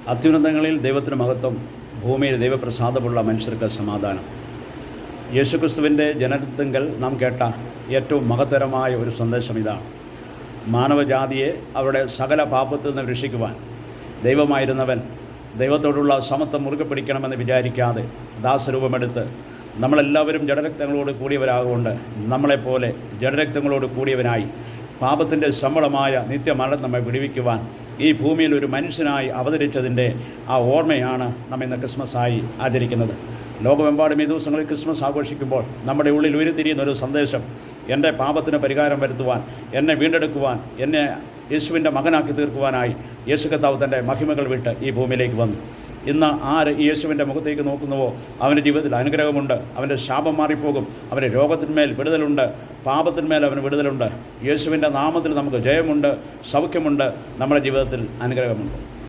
അത്യുന്നതങ്ങളിൽ ദൈവത്തിന് മഹത്വം, ഭൂമിയിൽ ദൈവപ്രസാദമുള്ള മനുഷ്യർക്ക് സമാധാനം. യേശുക്രിസ്തുവിൻ്റെ ജനനത്തിങ്കൽ നാം കേട്ട ഏറ്റവും മഹത്തരമായ ഒരു സന്ദേശം ഇതാണ്. മാനവജാതിയെ അവരുടെ സകല പാപത്തിൽ നിന്ന് രക്ഷിക്കുവാൻ ദൈവമായിരുന്നവൻ ദൈവത്തോടുള്ള സമത്വം മുറുകെ പിടിക്കണമെന്ന് വിചാരിക്കാതെ ദാസരൂപമെടുത്ത് നമ്മളെല്ലാവരും ജഡരക്തങ്ങളോട് കൂടിയവരാകൊണ്ട് നമ്മളെപ്പോലെ ജഡരക്തങ്ങളോട് കൂടിയവനായി പാപത്തിൻ്റെ ശമ്പളമായ നിത്യമരണം നമ്മെ വിടുവിക്കുവാൻ ഈ ഭൂമിയിൽ ഒരു മനുഷ്യനായി അവതരിച്ചതിൻ്റെ ആ ഓർമ്മയാണ് നാം ഇന്ന് ക്രിസ്മസായി ആചരിക്കുന്നത്. ലോകമെമ്പാടും ഈ ദിവസങ്ങളിൽ ക്രിസ്മസ് ആഘോഷിക്കുമ്പോൾ നമ്മുടെ ഉള്ളിൽ ഉരുത്തിരിയുന്ന ഒരു സന്ദേശം, എൻ്റെ പാപത്തിന് പരിഹാരം വരുത്തുവാൻ, എന്നെ വീണ്ടെടുക്കുവാൻ, എന്നെ യേശുവിൻ്റെ മകനാക്കി തീർക്കുവാനായി യേശു കർത്താവ് തൻ്റെ മഹിമകൾ വിട്ട് ഈ ഭൂമിയിലേക്ക് വന്നു. ഇന്ന് ആര് ഈ യേശുവിൻ്റെ മുഖത്തേക്ക് നോക്കുന്നുവോ അവൻ്റെ ജീവിതത്തിൽ അനുഗ്രഹമുണ്ട്. അവൻ്റെ ശാപം മാറിപ്പോകും. അവൻ്റെ രോഗത്തിന്മേൽ വിടുതലുണ്ട്, പാപത്തിന്മേൽ അവന് വിടുതലുണ്ട്. യേശുവിൻ്റെ നാമത്തിൽ നമുക്ക് ജയമുണ്ട്, സൗഖ്യമുണ്ട്, നമ്മുടെ ജീവിതത്തിൽ അനുഗ്രഹമുണ്ട്.